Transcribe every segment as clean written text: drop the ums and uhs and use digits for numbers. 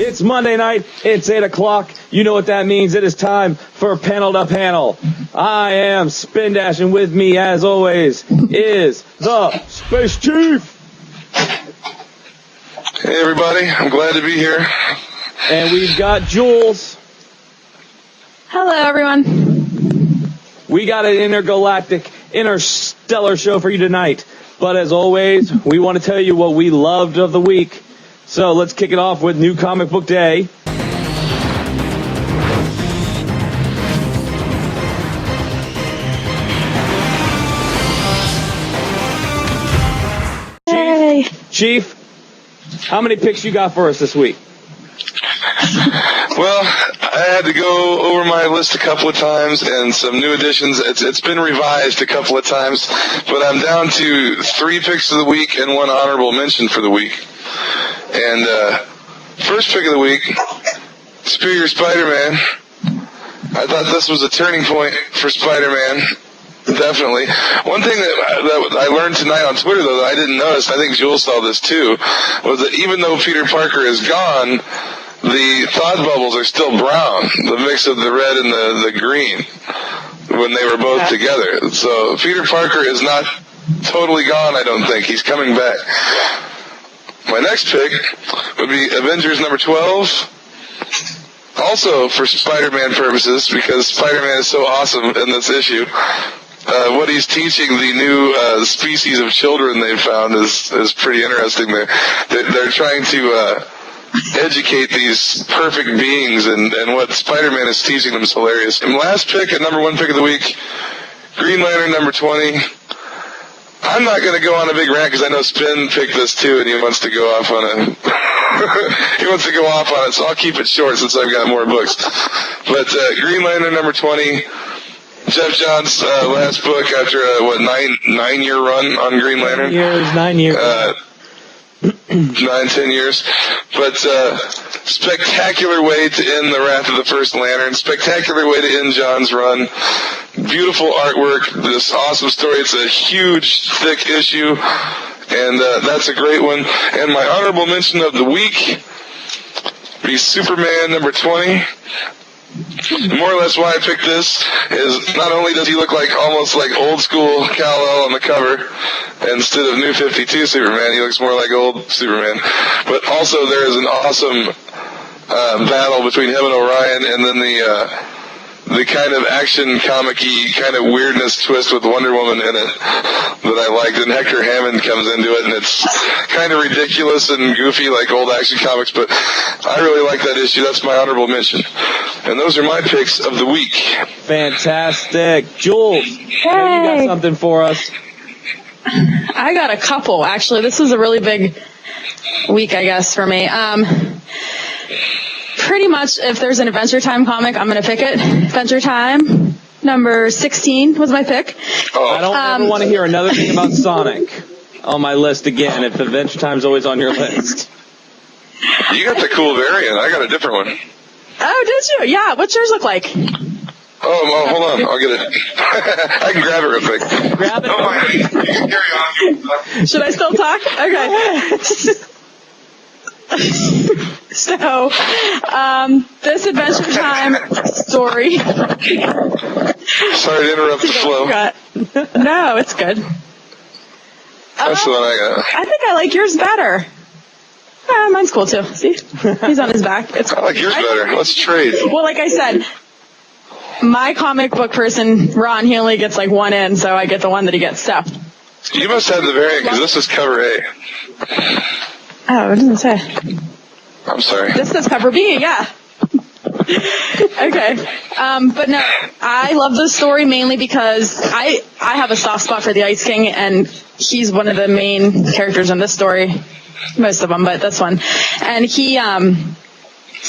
It's Monday night. It's 8 o'clock. You know what that means. It is time for Panel to Panel. I am Spin Dash, and with me, as always, is the Space Chief. Hey, everybody. I'm glad to be here. And we've got Jules. Hello, everyone. We got an intergalactic, interstellar show for you tonight. But as always, we want to tell you what we loved of the week. So let's kick it off with New Comic Book Day. Hey. Chief, how many picks you got for us this week? Well, I had to go over my list a couple of times and some new additions. It's been revised a couple of times, but I'm down to 3 picks of the week and 1 honorable mention for the week. And first pick of the week, Superior Spider-Man. I thought this was a turning point for Spider-Man. Definitely. One thing that I learned tonight on Twitter, though, that I didn't notice, I think Jules saw this too, was that even though Peter Parker is gone, the thought bubbles are still brown, the mix of the red and the green, when they were both together. So Peter Parker is not totally gone, I don't think. He's coming back. My next pick would be Avengers number 12. Also for Spider-Man purposes, because Spider-Man is so awesome in this issue. What he's teaching the new species of children they've found is pretty interesting. They're trying to educate these perfect beings, and what Spider-Man is teaching them is hilarious. And last pick, at number 1 pick of the week, Green Lantern number 20. I'm not going to go on a big rant because I know Spin picked this too, and he wants to go off on it, so I'll keep it short since I've got more books. But Green Lantern number 20, Jeff Johns' last book after a 9-year run on Green Lantern. 9 years. 9-10 years. But spectacular way to end the Wrath of the First Lantern. Spectacular way to end John's run. Beautiful artwork. This awesome story. It's a huge, thick issue. And that's a great one. And my honorable mention of the week be Superman number 20. More or less why I picked this is not only does he look like almost like old school Kal-El on the cover instead of New 52 Superman, he looks more like old Superman. But also there is an awesome battle between him and Orion, and then the kind of action comic-y kind of weirdness twist with Wonder Woman in it that I liked, and Hector Hammond comes into it, and it's kind of ridiculous and goofy like old action comics, but I really like that issue. That's my honorable mention. And those are my picks of the week. Fantastic. Jules, you got something for us? I got a couple, actually. This is a really big week, I guess, for me. Pretty much, if there's an Adventure Time comic, I'm going to pick it. Adventure Time, number 16 was my pick. I don't ever want to hear another thing about Sonic on my list again if Adventure Time's always on your list. You got the cool variant. I got a different one. Oh, did you? Yeah, what's yours look like? Oh, hold on. I'll get it. I can grab it real quick. Grab it. Oh, you can carry on. Should I still talk? Okay. So, this Adventure Time story. Sorry to interrupt the flow. No, it's good. That's the one I got. I think I like yours better. Mine's cool too. See? He's on his back. It's cool. I like yours better. Let's trade. Well, like I said, my comic book person, Ron, he only gets like 1 in, so I get the one that he gets. So. You must have the variant because this is cover A. Oh, it doesn't say. I'm sorry. This says cover B, yeah. Okay. But no, I love this story mainly because I have a soft spot for the Ice King, and he's one of the main characters in this story. Most of them, but that's one. And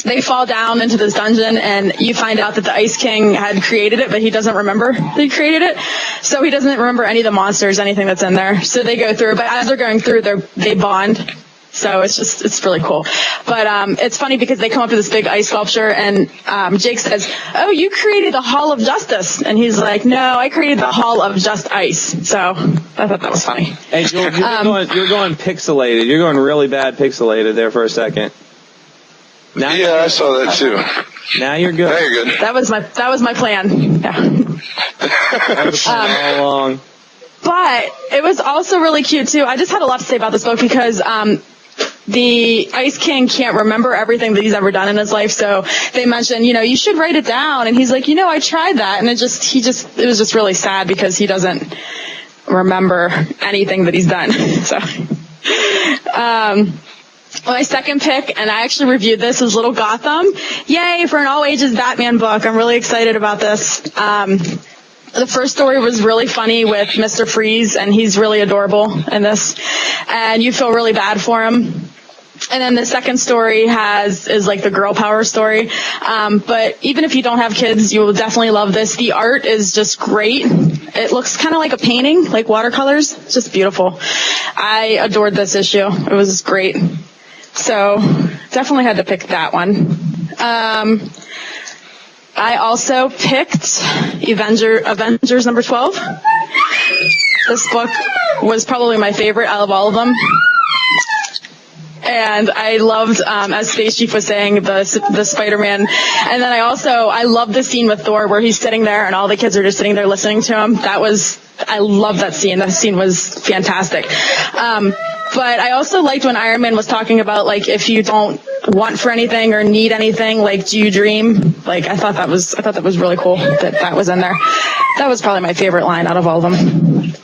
they fall down into this dungeon, and you find out that the Ice King had created it, but he doesn't remember that he created it. So he doesn't remember any of the monsters, anything that's in there. So they go through, but as they're going through, they bond. So it's really cool. But it's funny because they come up to this big ice sculpture, and Jake says, "Oh, you created the Hall of Justice." And he's like, "No, I created the Hall of Just Ice." So I thought that was funny. Hey, George, you're going pixelated. You're going really bad pixelated there for a second. Now Yeah, I saw that too. Now you're good. Now you're good. That was my plan. Yeah. That was the plan all along. But it was also really cute too. I just had a lot to say about this book because the Ice King can't remember everything that he's ever done in his life. So they mentioned, you should write it down. And he's like, I tried that. And it was just really sad because he doesn't remember anything that he's done. So, my second pick, and I actually reviewed this, is Little Gotham. Yay for an all ages Batman book. I'm really excited about this. The first story was really funny with Mr. Freeze, and he's really adorable in this. And you feel really bad for him. And then the second story is like the girl power story. But even if you don't have kids, you will definitely love this. The art is just great. It looks kind of like a painting, like watercolors. It's just beautiful. I adored this issue. It was great. So definitely had to pick that one. I also picked Avengers number 12. This book was probably my favorite out of all of them. And I loved, as Space Chief was saying, the Spider-Man. And then I loved the scene with Thor where he's sitting there and all the kids are just sitting there listening to him. I loved that scene. That scene was fantastic. But I also liked when Iron Man was talking about, like, if you don't want for anything or need anything, like, do you dream? Like, I thought that was really cool that was in there. That was probably my favorite line out of all of them.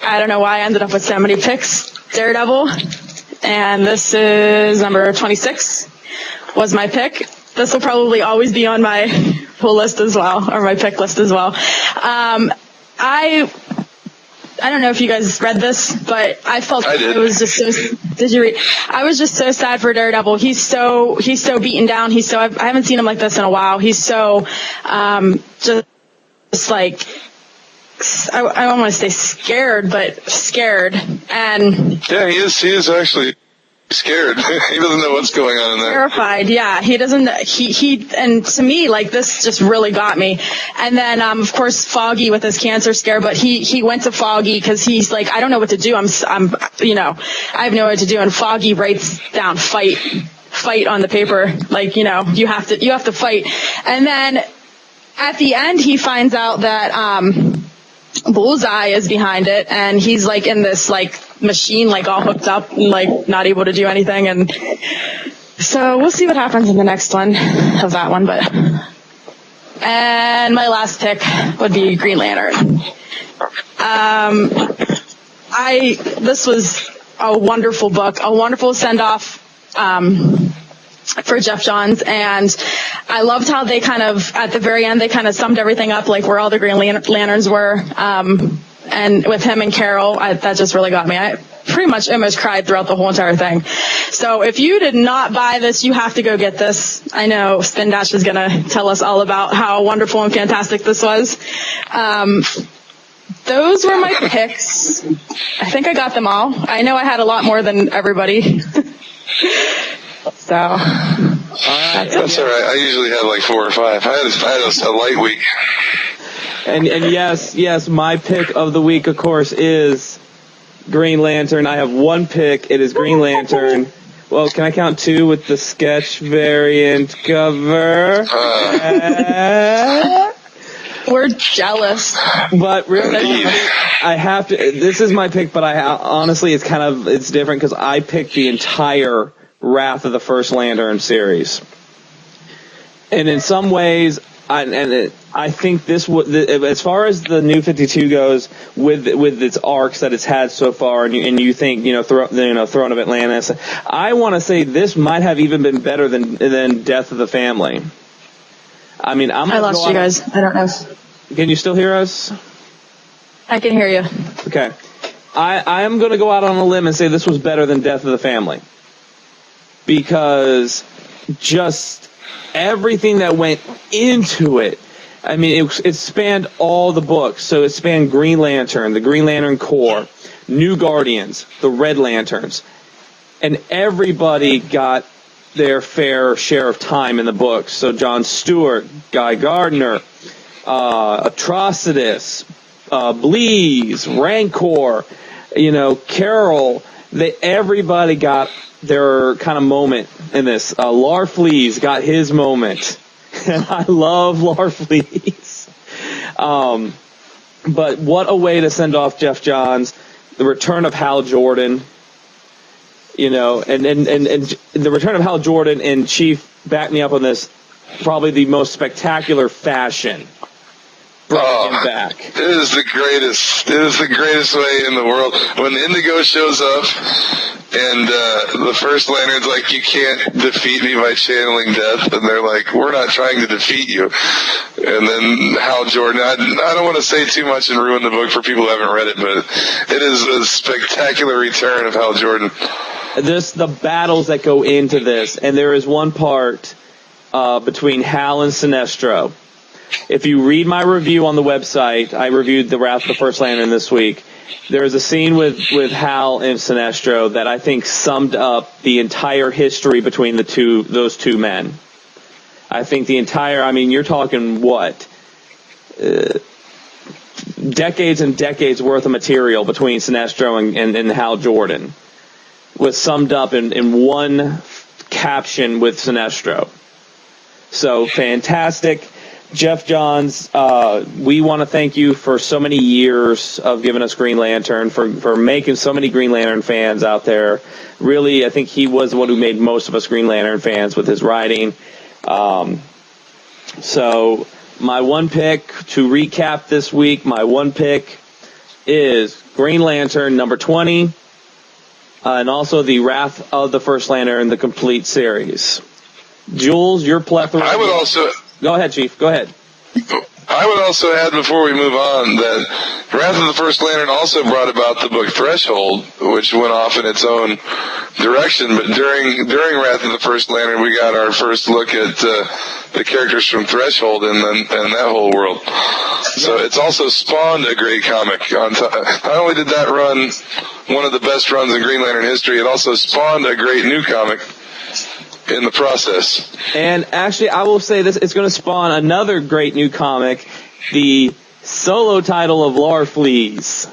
I don't know why I ended up with so many picks. Daredevil, and this is number 26 was my pick. This will probably always be on my full list as well, or my pick list as well. I don't know if you guys read this, but I felt it was just so. Did you read? I was just so sad for Daredevil. He's so beaten down. I haven't seen him like this in a while. He's so just like. I don't want to say scared, but scared. And yeah, he is actually scared. He doesn't know what's going on in there. Terrified, yeah. He doesn't, and to me, like, this just really got me. And then, of course, Foggy with his cancer scare, but he went to Foggy because he's like, I don't know what to do. I have no what to do. And Foggy writes down fight on the paper. Like, you have to fight. And then at the end, he finds out that, Bullseye is behind it, and he's like in this like machine, like all hooked up and like not able to do anything. And so we'll see what happens in the next one of that one. And my last pick would be Green Lantern. This was a wonderful book, a wonderful send off for Jeff Johns, and I loved how they kind of, at the very end, they kind of summed everything up, like where all the Green Lanterns were, and with him and Carol, that just really got me. I pretty much almost cried throughout the whole entire thing. So if you did not buy this, you have to go get this. I know Spin Dash is going to tell us all about how wonderful and fantastic this was. Those were my picks. I think I got them all. I know I had a lot more than everybody. So that's all right. I usually have like 4 or 5. I had a light week. And yes, my pick of the week, of course, is Green Lantern. I have one pick. It is Green Lantern. Well, can I count 2 with the sketch variant cover? We're jealous. But really, I have to. This is my pick, but honestly, it's different because I picked the entire Wrath of the First Lantern series, and in some ways, I think this would, as far as the New 52 goes, with its arcs that it's had so far, and you think Throne of Atlantis, I want to say this might have even been better than Death of the Family. I mean, I lost you guys. I don't know. Can you still hear us? I can hear you. Okay, I am going to go out on a limb and say this was better than Death of the Family. Because just everything that went into it, I mean, it spanned all the books. So it spanned Green Lantern, the Green Lantern Corps, New Guardians, the Red Lanterns. And everybody got their fair share of time in the books. So John Stewart, Guy Gardner, Atrocitus, Bleeze, Rancor, Carol. everybody got their kind of moment in this. Larfleeze got his moment, and I love Larfleeze. But what a way to send off Jeff Johns, the return of Hal Jordan, and the return of Hal Jordan, and Chief, back me up on this, probably the most spectacular fashion. Brought him back. It is the greatest. It is the greatest way in the world. When Indigo shows up and the First Lantern's like, you can't defeat me by channeling death, and they're like, we're not trying to defeat you. And then Hal Jordan, I don't want to say too much and ruin the book for people who haven't read it, but it is a spectacular return of Hal Jordan. The battles that go into this, and there is one part between Hal and Sinestro. If you read my review on the website, I reviewed The Wrath of the First Lantern this week. There is a scene with Hal and Sinestro that I think summed up the entire history between those two men. I think the entire, you're talking what? Decades and decades worth of material between Sinestro and Hal Jordan was summed up in one caption with Sinestro. So fantastic. Jeff Johns, we want to thank you for so many years of giving us Green Lantern, for making so many Green Lantern fans out there. Really, I think he was the one who made most of us Green Lantern fans with his writing. So my one pick, to recap this week, my one pick is Green Lantern number 20, and also The Wrath of the First Lantern, the complete series. Jules, your plethora. I would also... Go ahead, Chief. Go ahead. I would also add, before we move on, that Wrath of the First Lantern also brought about the book Threshold, which went off in its own direction. But during Wrath of the First Lantern, we got our first look at the characters from Threshold and that whole world. So it's also spawned a great comic. Not only did that run one of the best runs in Green Lantern history, it also spawned a great new comic in the process. And actually, I will say this, it's going to spawn another great new comic, the solo title of Larfleeze.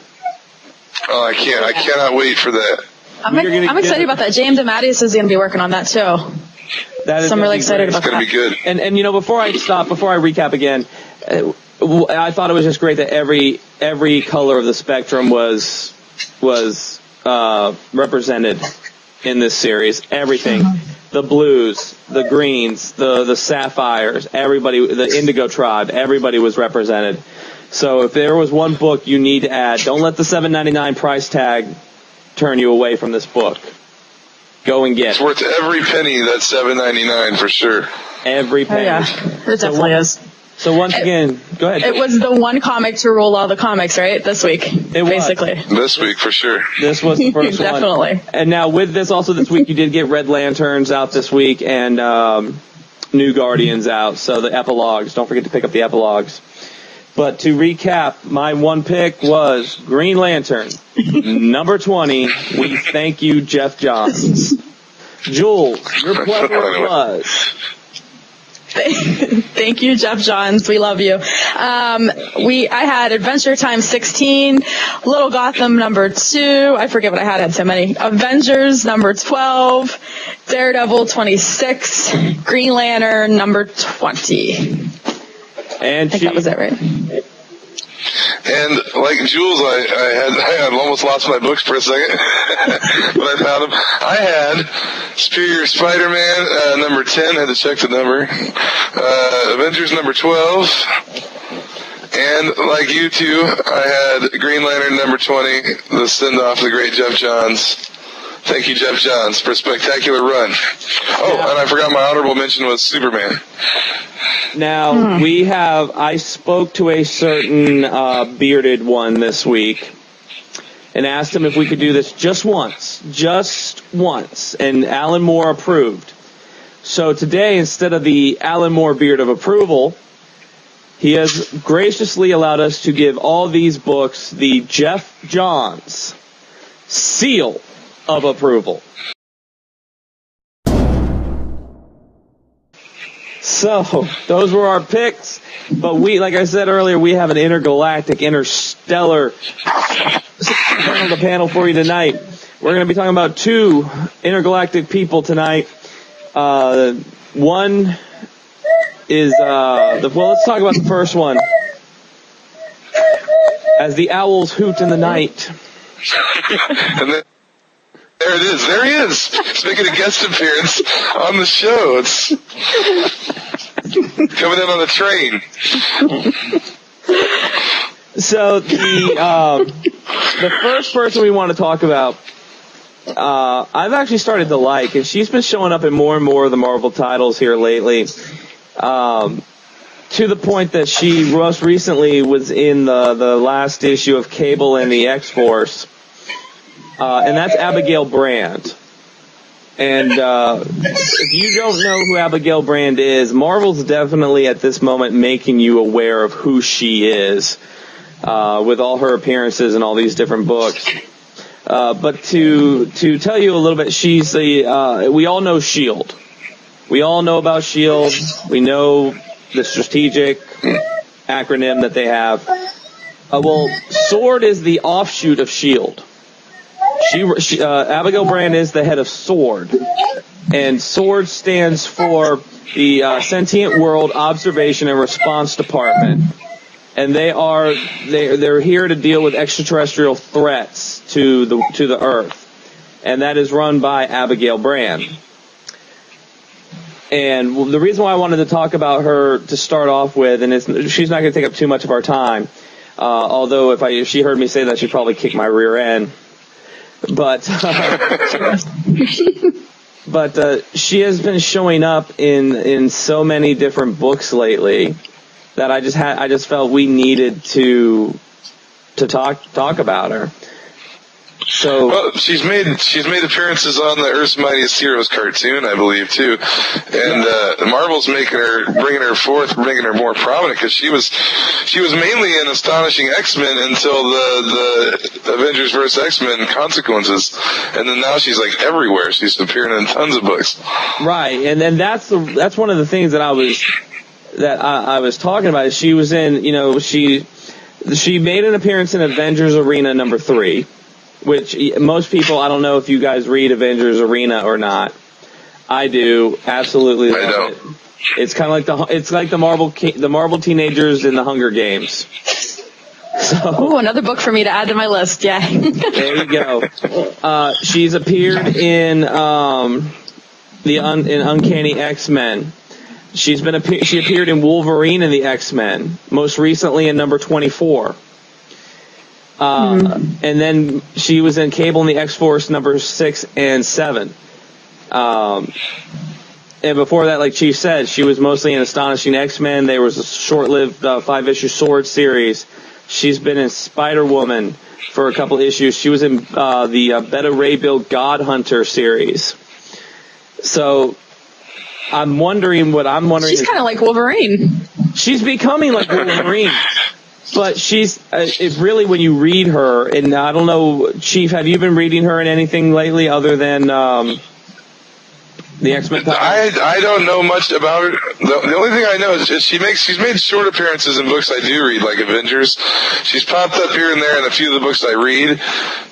Oh, I cannot wait for that. I'm excited about that. James Amadeus is going to be working on that too. So I'm really excited about that. It's going to be good. And before I recap again, I thought it was just great that every color of the spectrum was represented in this series. Everything. The blues, the greens, the sapphires, everybody, the indigo tribe, everybody was represented. So if there was one book you need to add, don't let the $7.99 price tag turn you away from this book. Go and get it. It's worth every penny, that $7.99 for sure. Every penny. Oh, yeah, it definitely is. So once again, go ahead. It was the one comic to rule all the comics, right? This week, basically. This week, for sure. This was the first one. Definitely. And now with this, also this week, you did get Red Lanterns out this week and New Guardians out. So the epilogues. Don't forget to pick up the epilogues. But to recap, my one pick was Green Lantern, number 20. We thank you, Jeff Johns. Jules, your plethora was... Thank you, Jeff Johns. We love you. I had Adventure Time 16, Little Gotham number 2. I forget what I had so many. Avengers number 12, Daredevil 26, Green Lantern number 20. And I think that was it, right? And like Jules, I had almost lost my books for a second, but I found them. I had Superior Spider-Man number 10. Had to check the number. Avengers number 12. And like you two, I had Green Lantern number 20. The send-off of the great Jeff Johns. Thank you, Jeff Johns, for a spectacular run. Oh, and I forgot my honorable mention was Superman. Now, I spoke to a certain bearded one this week and asked him if we could do this just once, and Alan Moore approved. So today, instead of the Alan Moore beard of approval, he has graciously allowed us to give all these books the Jeff Johns seal of approval. So, those were our picks, but like I said earlier, we have an intergalactic, interstellar panel for you tonight. We're going to be talking about two intergalactic people tonight. One is, let's talk about the first one. As the owls hoot in the night. And then, there it is. There he is. He's making a guest appearance on the show. It's coming in on the train. So the first person we want to talk about, I've actually started to like, and she's been showing up in more and more of the Marvel titles here lately, to the point that she most recently was in the last issue of Cable and the X-Force, and that's Abigail Brand. And if you don't know who Abigail Brand is, Marvel's definitely at this moment making you aware of who she is, with all her appearances in all these different books. But to tell you a little bit, she's we all know S.H.I.E.L.D. We all know about S.H.I.E.L.D. We know the strategic acronym that they have. Well, SWORD is the offshoot of S.H.I.E.L.D. Abigail Brand is the head of SWORD, and SWORD stands for the Sentient World Observation and Response Department, and they're here to deal with extraterrestrial threats to the Earth, and that is run by Abigail Brand. And the reason why I wanted to talk about her to start off with, and she's not going to take up too much of our time, although if she heard me say that, she'd probably kick my rear end. But she has been showing up in so many different books lately that I just felt we needed to talk about her. So well, she's made appearances on the Earth's Mightiest Heroes cartoon, I believe, too, and Marvel's bringing her forth, making her more prominent, because she was mainly in Astonishing X-Men until the Avengers vs. X-Men Consequences, and then now she's like everywhere. She's appearing in tons of books. Right, and then that's one of the things that I was talking about. She was in, she made an appearance in Avengers Arena number 3. Which most people, I don't know if you guys read Avengers Arena or not. I do, absolutely love it. It's kind of like the Marvel teenagers in the Hunger Games. So, another book for me to add to my list. Yeah. There you go. She's appeared in in Uncanny X-Men. She appeared in Wolverine and the X-Men, most recently in number 24. And then she was in Cable and the X-Force number 6 and 7. And before that, like Chief said, she was mostly in Astonishing X-Men. There was a short-lived 5-issue Sword series. She's been in Spider-Woman for a couple issues. She was in the Beta Ray Bill God Hunter series. So I'm wondering. She's kind of like Wolverine. She's becoming like Wolverine. But she's really, when you read her, and I don't know, Chief, have you been reading her in anything lately other than the X-Men title? I don't know much about her. The only thing I know is she's made short appearances in books I do read, like Avengers. She's popped up here and there in a few of the books I read,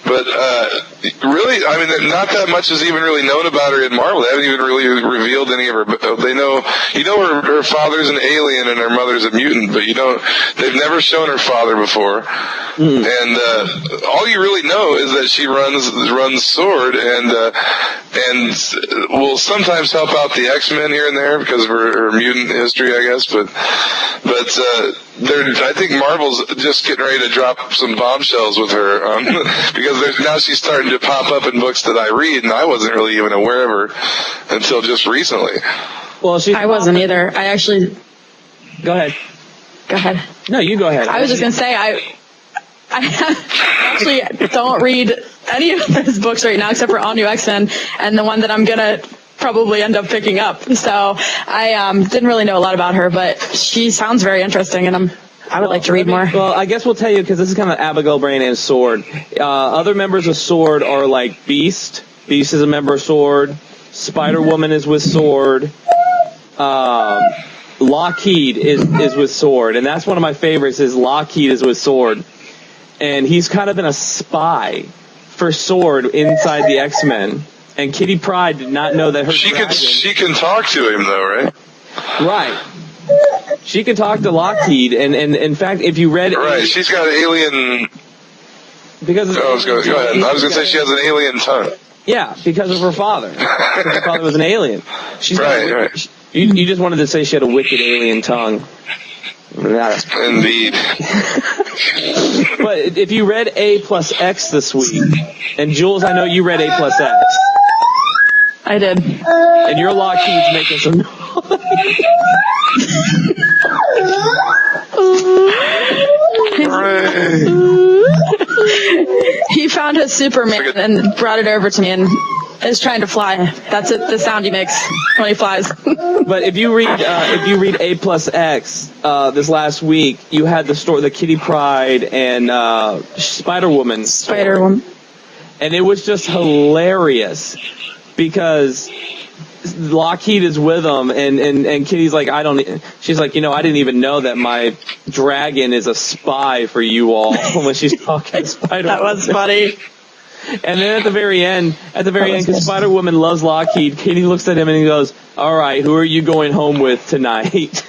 but really, I mean, not that much is even really known about her in Marvel. They haven't even really revealed any of her. They know, her father's an alien and her mother's a mutant, but they've never shown her father before. And all you really know is that she runs SWORD and will sometimes help out the X-Men here and there because of her mutant history, I guess. But I think Marvel's just getting ready to drop some bombshells with her because now she's starting to pop up in books that I read, and I wasn't really even aware of her until just recently. Well, I wasn't either. I actually. Go ahead. Go ahead. No, you go ahead. I was just going to say, I actually don't read any of his books right now except for All New X-Men and the one that I'm going to probably end up picking up. So I didn't really know a lot about her, but she sounds very interesting, and I would like to read more. Well, I guess we'll tell you, because this is kind of Abigail Brand and SWORD. Other members of SWORD are like Beast. Beast is a member of SWORD. Spider-Woman is with SWORD. Lockheed is with SWORD, and that's one of my favorites. Is Lockheed is with SWORD, and he's kind of been a spy for Sword inside the X-Men, and Kitty Pryde did not know that her dragon... She can talk to him, though, right? Right. She can talk to Lockheed, and in fact, if you read... Right, she's got an alien... Because go ahead. I was going to say she has an alien tongue. Yeah, because of her father. Because her father was an alien. Right. You just wanted to say she had a wicked alien tongue. Indeed. But if you read A plus X this week, and Jules, I know you read A plus X. I did. And your Lockheed's making some noise. He found his Superman and brought it over to me and is trying to fly. That's it. The sound he makes when he flies. But if you read A plus X this last week, you had the story, the Kitty Pryde and Spider-Woman. Spider-Woman. And it was just hilarious because Lockheed is with them, and Kitty's like, she's like, I didn't even know that my dragon is a spy for you all when she's talking to Spider-Woman. That was funny. And then at the very end, because Spider-Woman loves Lockheed, Kitty looks at him and he goes, all right, who are you going home with tonight?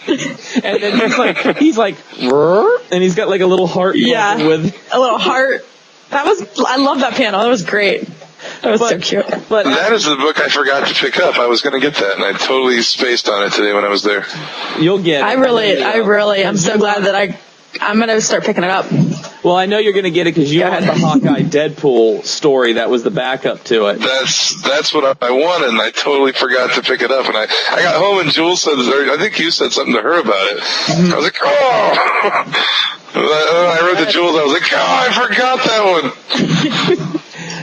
And then he's like, and he's got like a little heart. Yeah, with a little heart. I love that panel. That was great. That was so cute. But that is the book I forgot to pick up. I was going to get that, and I totally spaced on it today when I was there. You'll get it. I'm so glad that I'm going to start picking it up. Well, I know you're going to get it because you had the Hawkeye Deadpool story that was the backup to it. That's what I wanted, and I totally forgot to pick it up. And I got home, and Jules said, I think you said something to her about it. I was like, oh! I wrote to Jules, I was like, oh, I forgot that one.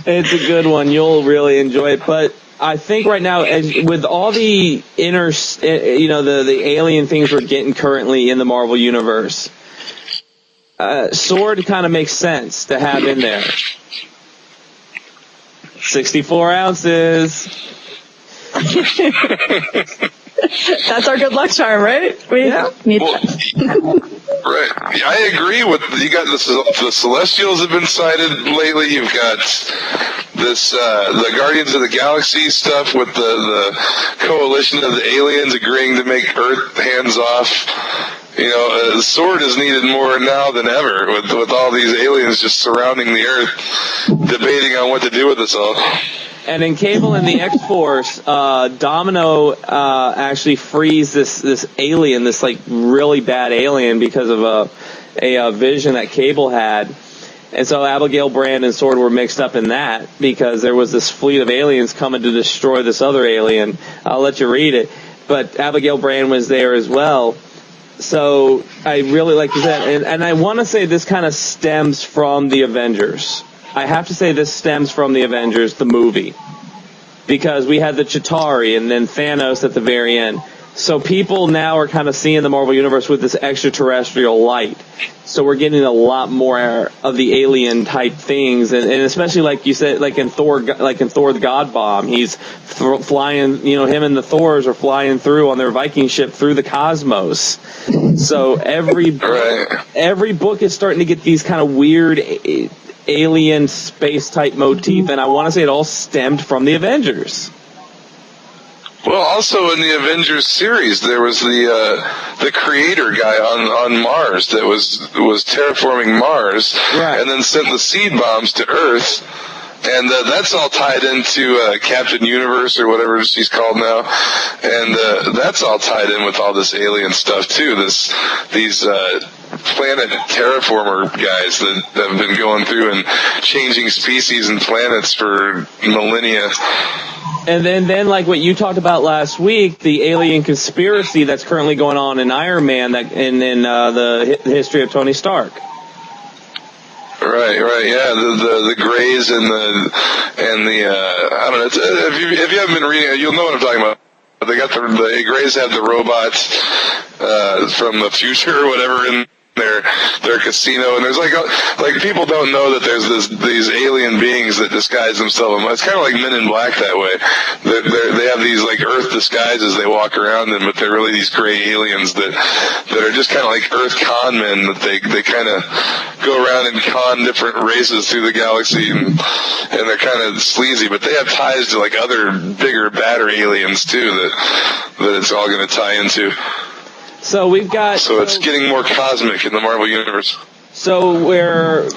It's a good one. You'll really enjoy it. But I think right now, with all the the alien things we're getting currently in the Marvel Universe, Sword kind of makes sense to have in there. 64 ounces. That's our good luck charm, right? We need that. Right. I agree with you. Got the Celestials have been cited lately. You've got this the Guardians of the Galaxy stuff with the coalition of the aliens agreeing to make Earth hands off. Sword is needed more now than ever with all these aliens just surrounding the Earth, debating on what to do with us all. And in Cable and the X-Force, Domino actually frees this alien, this like really bad alien, because of a vision that Cable had. And so Abigail Brand and Sword were mixed up in that because there was this fleet of aliens coming to destroy this other alien. I'll let you read it. But Abigail Brand was there as well. So I really like that. And I want to say this kind of stems from the Avengers. I have to say this stems from the Avengers, the movie, because we had the Chitauri and then Thanos at the very end. So people now are kind of seeing the Marvel Universe with this extraterrestrial light. So we're getting a lot more of the alien type things, and especially like you said, like in Thor the God Bomb, he's flying. Him and the Thors are flying through on their Viking ship through the cosmos. So every book is starting to get these kind of weird alien space type motif, and I want to say it all stemmed from the Avengers. Well, also in the Avengers series, there was the creator guy on Mars that was terraforming Mars, right, and then sent the seed bombs to Earth. And that's all tied into Captain Universe or whatever she's called now, and that's all tied in with all this alien stuff too. These planet terraformer guys that have been going through and changing species and planets for millennia. And then like what you talked about last week, the alien conspiracy that's currently going on in Iron Man, that in the history of Tony Stark. Right, yeah, the Greys and the I don't know. If you haven't been reading it, you'll know what I'm talking about. They got the Greys have the robots from the future or whatever in their their casino, and there's like people don't know that there's these alien beings that disguise themselves. It's kind of like Men in Black that way. They have these like Earth disguises they walk around in, but they're really these gray aliens that are just kind of like Earth con men that they kind of go around and con different races through the galaxy, and they're kind of sleazy, but they have ties to like other bigger, badder aliens too that it's all going to tie into. So it's getting more cosmic in the Marvel Universe. So where,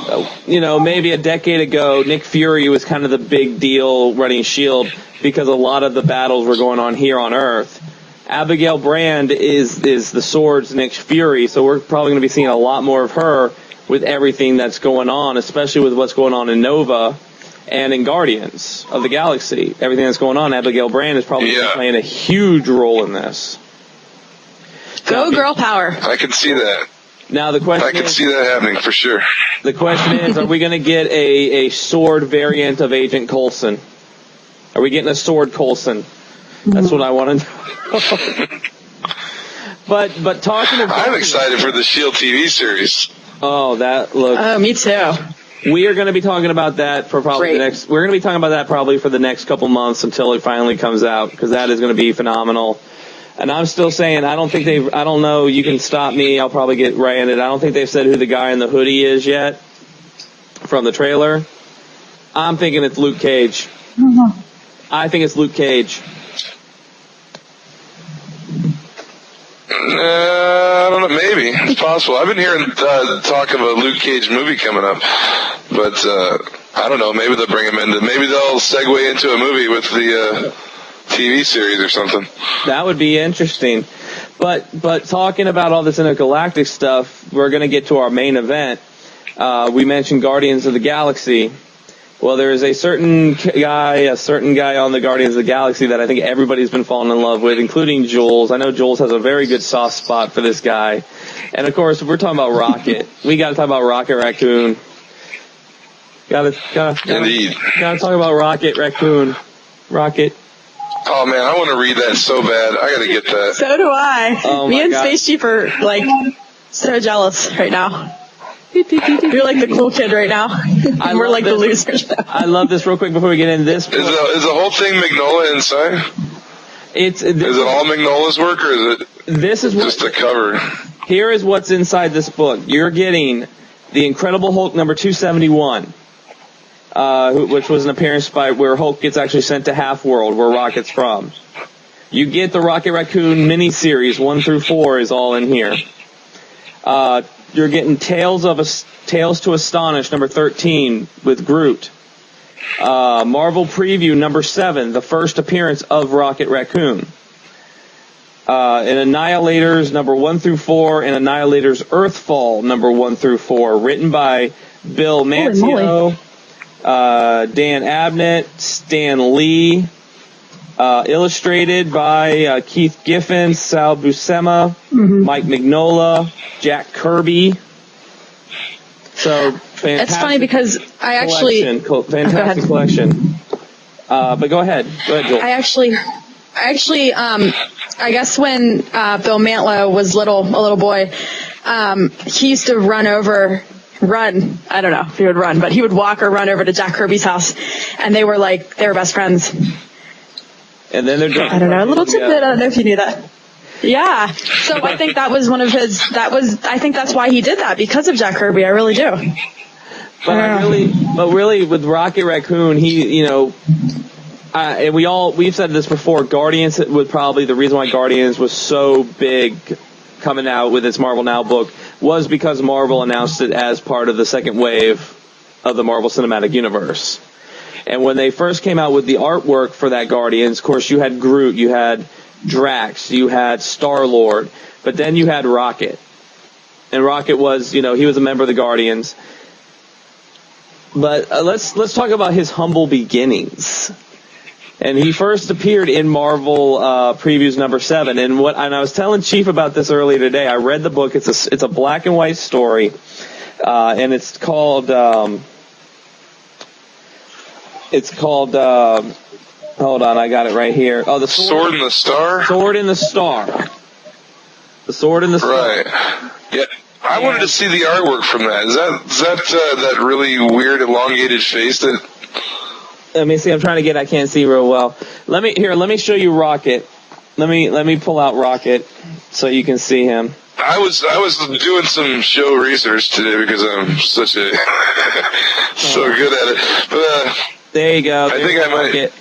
maybe a decade ago, Nick Fury was kind of the big deal running S.H.I.E.L.D. because a lot of the battles were going on here on Earth. Abigail Brand is the Sword's Nick Fury, so we're probably going to be seeing a lot more of her with everything that's going on, especially with what's going on in Nova and in Guardians of the Galaxy. Everything that's going on, Abigail Brand is probably playing a huge role in this. Go girl power. I can see that. Now the question I can see that happening for sure. The question is, are we going to get a Sword variant of Agent Coulson? Are we getting a Sword Coulson? That's what I want to know. But talking about... I'm excited for the S.H.I.E.L.D. TV series. Oh, that looks... Oh, me too. We are going to be talking about that for probably We're going to be talking about that probably for the next couple months until it finally comes out, because that is going to be phenomenal. And I'm still saying, I don't know, you can stop me, I'll probably get ranted. I don't think they've said who the guy in the hoodie is yet from the trailer. I'm thinking it's Luke Cage. Mm-hmm. I think it's Luke Cage. I don't know, maybe. It's possible. I've been hearing talk of a Luke Cage movie coming up, but I don't know, maybe they'll bring him in. Maybe they'll segue into a movie with the... TV series or something. That would be interesting. But talking about all this intergalactic stuff, we're going to get to our main event. We mentioned Guardians of the Galaxy. Well, there is a certain guy on the Guardians of the Galaxy that I think everybody's been falling in love with, including Jules. I know Jules has a very good soft spot for this guy. And of course, if we're talking about Rocket, we got to talk about Rocket Raccoon. Gotta talk about Rocket Raccoon. Rocket. Oh man, I want to read that so bad. I gotta get that. So do I. Oh, Me and God. Space Sheep are so jealous right now. You're like the cool kid right now. We're like the losers now. I love this real quick before we get into this. Is the whole thing Magnola inside? Is it all Magnola's work, or is it just a cover? Here is what's inside this book. You're getting the Incredible Hulk number 271. Which was an appearance by where Hulk gets actually sent to Half-World, where Rocket's from. You get the Rocket Raccoon miniseries, 1 through 4 is all in here. You're getting Tales to Astonish, number 13, with Groot. Marvel Preview, number 7, the first appearance of Rocket Raccoon. And Annihilators, number 1 through 4, and Annihilators Earthfall, number 1 through 4, written by Bill Mancio, Dan Abnett, Stan Lee, illustrated by Keith Giffen, Sal Buscema, Mike Mignola, Jack Kirby. So fantastic. It's funny because I actually fantastic collection. But go ahead, Joel. I guess when Bill Mantlo was a little boy, he used to run. I don't know if he would run, but he would walk or run over to Jack Kirby's house, and they were best friends. And then I don't know, a little tidbit. I don't know if you knew that. Yeah. So I think that was I think that's why he did that, because of Jack Kirby. I really do. But really, with Rocket Raccoon, and we've said this before, Guardians was probably the reason why Guardians was so big coming out with its Marvel Now book was because Marvel announced it as part of the second wave of the Marvel Cinematic Universe. And when they first came out with the artwork for that Guardians, of course, you had Groot, you had Drax, you had Star-Lord, but then you had Rocket. And Rocket was, he was a member of the Guardians. But let's talk about his humble beginnings. And he first appeared in Marvel Previews number 7. And I was telling Chief about this earlier today. I read the book. It's a black and white story, and it's called. Hold on, I got it right here. Oh, the Sword in the Star. Sword in the Star. The Sword in the Star. Right. Yeah. I wanted to see the artwork from that. Is that really weird elongated face that? Let me see. I'm trying to get. I can't see real well. Let me show you Rocket. Let me pull out Rocket so you can see him. I was doing some show research today because I'm such a so good at it. But there you go. I think I might.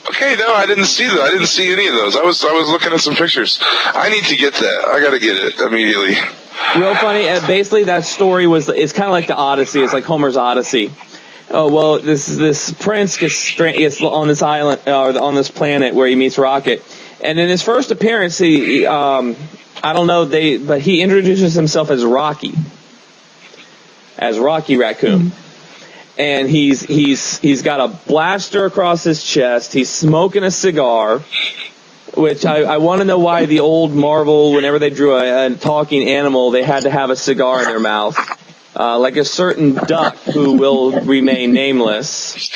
Okay, no, I didn't see that. I didn't see any of those. I was looking at some pictures. I need to get that. I got to get it immediately. Real funny. Basically, that story it's kind of like the Odyssey. It's like Homer's Odyssey. Oh well, this prince gets on this island on this planet where he meets Rocket, and in his first appearance, he I don't know but he introduces himself as Rocky Raccoon. And he's got a blaster across his chest. He's smoking a cigar, which I want to know why the old Marvel, whenever they drew a talking animal, they had to have a cigar in their mouth, like a certain duck who will remain nameless.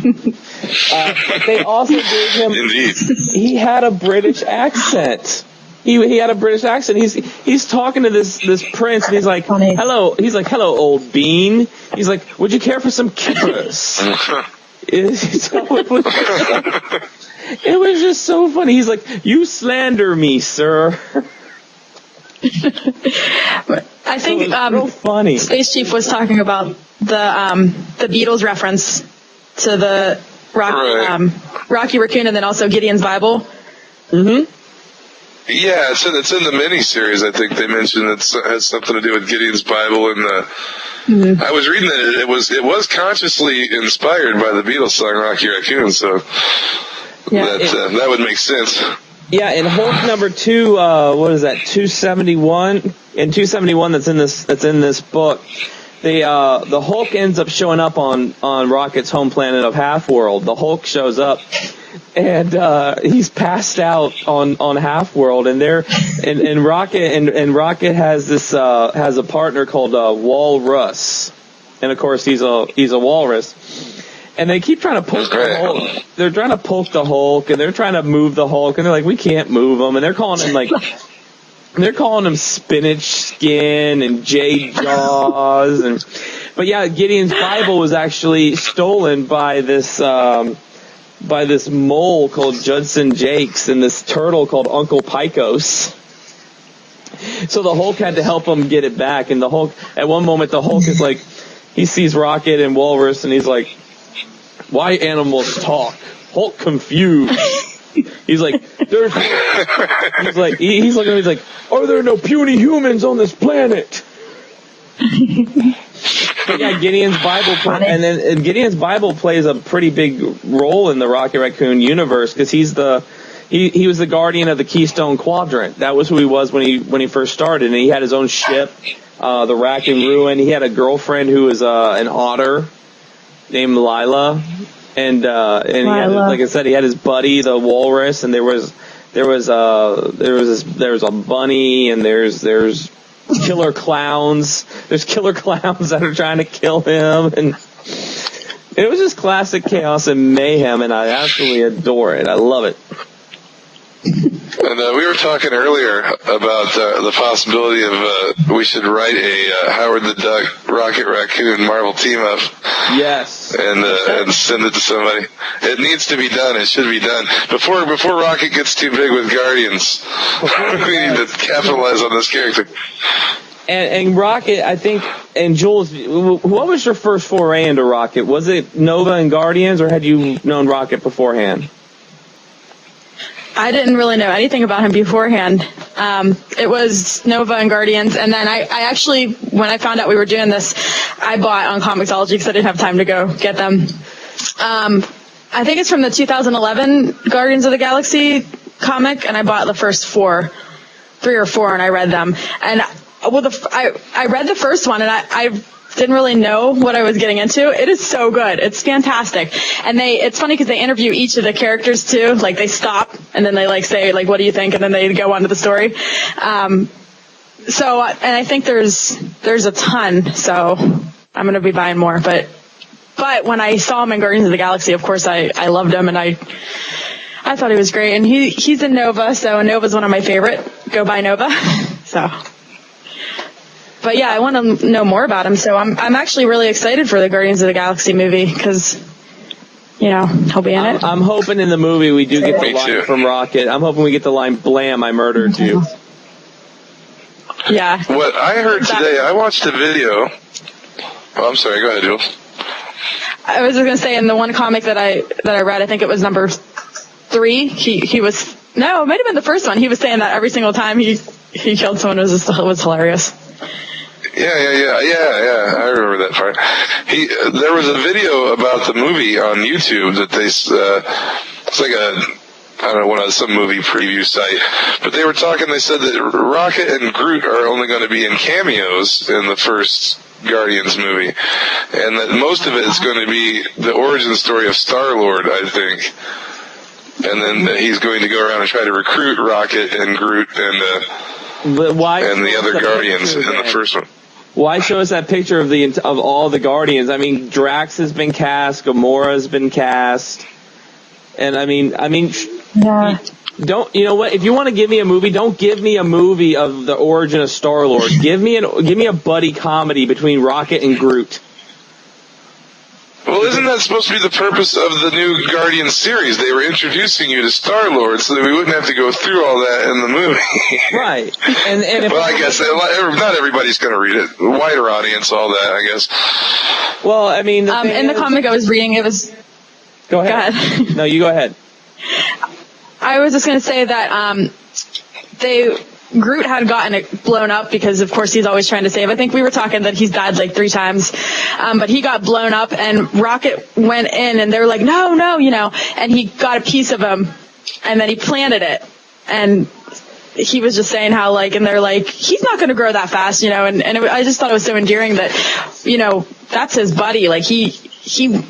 But they also gave him. Indeed. He had a British accent. He had a British accent. He's talking to this prince, and he's like, "Hello." He's like, "Hello, old bean." He's like, "Would you care for some kippers?" It was just so funny. He's like, "You slander me, sir." I think real funny. Space Chief was talking about the Beatles reference to the Rocky Raccoon, and then also Gideon's Bible. Mm-hmm. Yeah, it's in the mini-series. I think they mentioned it has something to do with Gideon's Bible, and I was reading that it was consciously inspired by the Beatles song "Rocky Raccoon," so that would make sense. Yeah, in Hulk number 2, what is that? 271. In 271, that's in this book. The Hulk ends up showing up on Rocket's home planet of Half-World. The Hulk shows up. And he's passed out on Half-World, and Rocket has this has a partner called Walrus, and of course he's a walrus, and they keep trying to poke the Hulk. They're trying to poke the Hulk, and they're trying to move the Hulk, and they're like, we can't move him, and they're calling him spinach skin and J Jaws, but yeah, Gideon's Bible was actually stolen by this mole called Judson Jakes and this turtle called Uncle Picos. So the Hulk had to help him get it back, and the Hulk, at one moment, the Hulk is like, he sees Rocket and Walrus, and he's like, why animals talk? Hulk confused. He's like, he's looking at him, he's like, are there no puny humans on this planet? Yeah, Gideon's Bible, and Gideon's Bible plays a pretty big role in the Rocky Raccoon universe because he was the guardian of the Keystone Quadrant. That was who he was when he first started, and he had his own ship, the Rack and Ruin. He had a girlfriend who was an otter named Lila, and he had, like I said, he had his buddy the Walrus, and there was a bunny, and there's killer clowns. There's killer clowns that are trying to kill him, and it was just classic chaos and mayhem, and I absolutely adore it. I love it. And we were talking earlier about the possibility of we should write a Howard the Duck, Rocket Raccoon Marvel team up. Yes. And send it to somebody. It needs to be done. It should be done before Rocket gets too big with Guardians. We need to capitalize on this character. And Rocket, I think, and Jules, what was your first foray into Rocket? Was it Nova and Guardians, or had you known Rocket beforehand? I didn't really know anything about him beforehand. It was Nova and Guardians, and then I actually, when I found out we were doing this, I bought on Comixology because I didn't have time to go get them. I think it's from the 2011 Guardians of the Galaxy comic, and I bought the first 3 or 4, and I read them. And I read the first one, and I didn't really know what I was getting into. It is so good. It's fantastic. And it's funny because they interview each of the characters too. Like they stop and then they say what do you think? And then they go on to the story. And I think there's a ton. So I'm going to be buying more, but when I saw him in Guardians of the Galaxy, of course I loved him, and I I thought he was great, and he's in Nova, so Nova's one of my favorite. Go by Nova. So, but yeah, I want to know more about him. So I'm actually really excited for the Guardians of the Galaxy movie because, he'll be in it. I'm hoping in the movie we do get the line from Rocket. I'm hoping we get the line, "Blam, I murdered you." Yeah. What I heard today, I watched a video. Oh, I'm sorry. Go ahead, Jules. I was just gonna say, in the one comic that I read, I think it was number 3. He was, no, it might have been the first one. He was saying that every single time he killed someone was hilarious. Yeah. I remember that part. There was a video about the movie on YouTube that it's like some movie preview site, but they were talking. They said that Rocket and Groot are only going to be in cameos in the first Guardians movie, and that most of it is going to be the origin story of Star-Lord, I think. And then he's going to go around and try to recruit Rocket and Groot and the other Guardians in the first one. Why show us that picture of all the Guardians? I mean, Drax has been cast, Gamora's been cast, and I mean, yeah. Don't, you know what? If you want to give me a movie, don't give me a movie of the origin of Star-Lord. Give me a buddy comedy between Rocket and Groot. Well, isn't that supposed to be the purpose of the new Guardians series? They were introducing you to Star-Lord so that we wouldn't have to go through all that in the movie. Right. And if well, I guess not everybody's going to read it. A wider audience, all that, I guess. Well, I mean... in the comic I was reading, it was... Go ahead. No, you go ahead. I was just going to say that Groot had gotten it blown up because, of course, he's always trying to save. I think we were talking that he's died like 3 times, but he got blown up, and Rocket went in, and they were like, no, and he got a piece of him, and then he planted it, and he was just saying how, and they're like, he's not going to grow that fast, and I just thought it was so endearing that, that's his buddy. He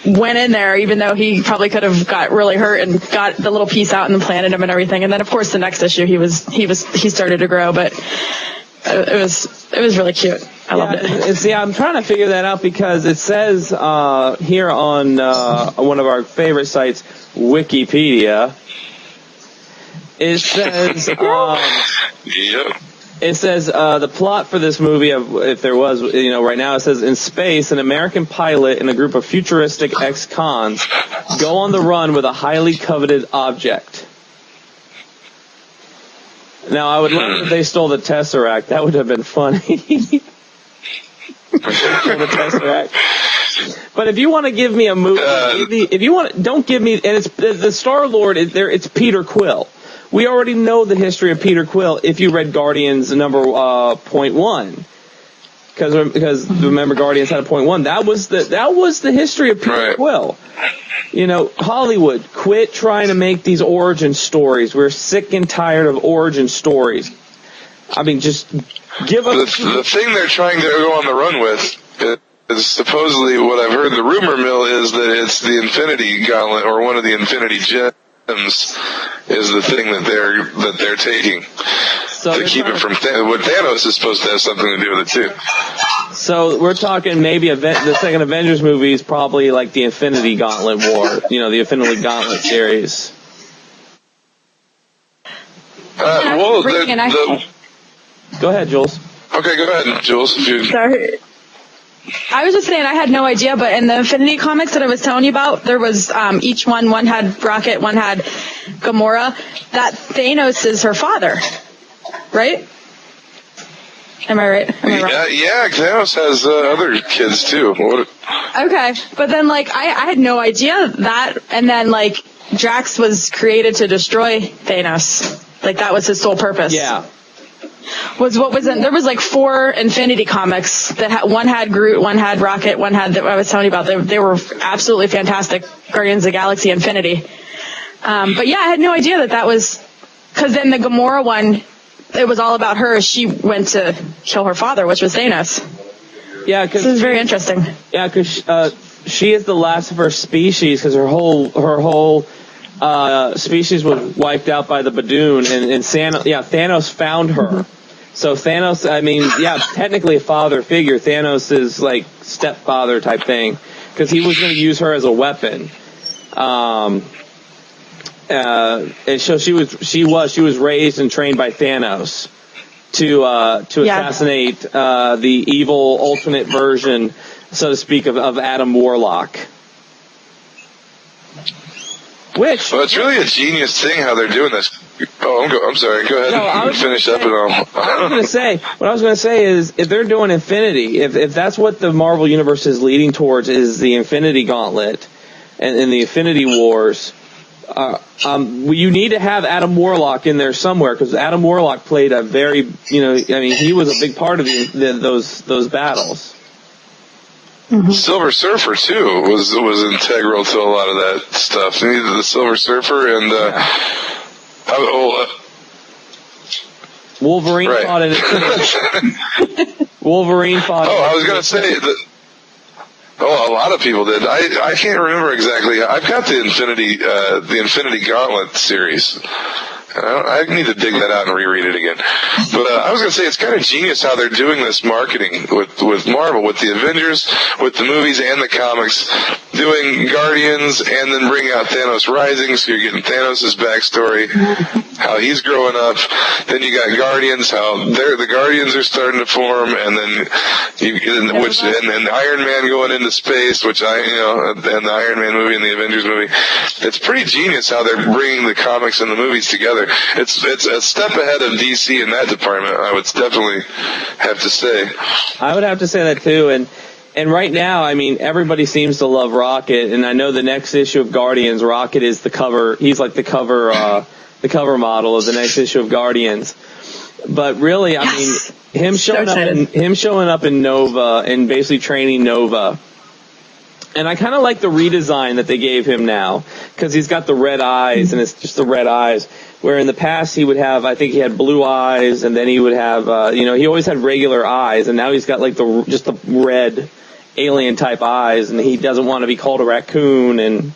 went in there, even though he probably could have got really hurt and got the little piece out and planted him and everything. And then, of course, the next issue he started to grow, but it was really cute. I loved it. See, I'm trying to figure that out because it says here on one of our favorite sites, Wikipedia. It says Yep. It says the plot for this movie, if there was, right now it says, in space, an American pilot and a group of futuristic ex-cons go on the run with a highly coveted object. Now, I would love if they stole the Tesseract. That would have been funny. The Tesseract. But if you want to give me a movie, don't give me, and it's the Star-Lord, it's Peter Quill. We already know the history of Peter Quill if you read Guardians number .1. Because remember, Guardians had a .1. That was the history of Peter Quill. Hollywood, quit trying to make these origin stories. We're sick and tired of origin stories. I mean, just give us... The thing they're trying to go on the run with is supposedly, what I've heard, the rumor mill is that it's the Infinity Gauntlet, or one of the Infinity Gems is the thing that they're taking to keep it from what Thanos is supposed to have something to do with it too. So we're talking maybe the second Avengers movie is probably like the Infinity Gauntlet War, the Infinity Gauntlet series. Go ahead, Jules. Okay, go ahead, Jules. Sorry. I was just saying I had no idea, but in the Infinity comics that I was telling you about, there was each one had Rocket, one had Gamora. That Thanos is her father, right? Am I right? Am I wrong? Yeah, Thanos has other kids too. Okay, but then I had no idea that, and then Drax was created to destroy Thanos. That was his sole purpose. Yeah. There was 4 Infinity comics that one had Groot, one had Rocket, one had I was telling you about. They were absolutely fantastic. Guardians of the Galaxy Infinity. But yeah, I had no idea that was, because then the Gamora one, it was all about her. She went to kill her father, which was Thanos. Yeah, because this is very interesting. Yeah, because she is the last of her species, because her whole species was wiped out by the Badoon, and Thanos found her. Mm-hmm. So Thanos, technically a father figure. Thanos is stepfather type thing, because he was going to use her as a weapon. and so she was raised and trained by Thanos to assassinate the evil alternate version, so to speak, of Adam Warlock. Which, well, it's really a genius thing how they're doing this. Oh, I'm sorry. Go ahead and finish up and all. What I was going to say is, if they're doing Infinity, if that's what the Marvel Universe is leading towards, is the Infinity Gauntlet and the Infinity Wars, you need to have Adam Warlock in there somewhere, because Adam Warlock played a very, he was a big part of those battles. Mm-hmm. Silver Surfer too was integral to a lot of that stuff. The Silver Surfer and Wolverine fought in it. Wolverine fought. Oh, I was going to say that. Oh, a lot of people did. I can't remember exactly. I've got the Infinity Gauntlet series. I need to dig that out and reread it again. But I was going to say, it's kind of genius how they're doing this marketing with Marvel, with the Avengers, with the movies and the comics, doing Guardians, and then bring out Thanos Rising, so you're getting Thanos' backstory, how he's growing up. Then you got Guardians, how the Guardians are starting to form, and then and Iron Man going into space, and the Iron Man movie and the Avengers movie. It's pretty genius how they're bringing the comics and the movies together. It's a step ahead of DC in that department, I would definitely have to say. I would have to say that too, and right now, everybody seems to love Rocket, and I know the next issue of Guardians, Rocket is the cover. He's like the cover model of the next issue of Guardians. But really, him showing up in Nova and basically training Nova. And I kind of like the redesign that they gave him now, because he's got the red eyes, and it's just the red eyes. Where in the past he would have, I think he had blue eyes, and then he would have, he always had regular eyes, and now he's got like just the red alien type eyes, and he doesn't want to be called a raccoon. And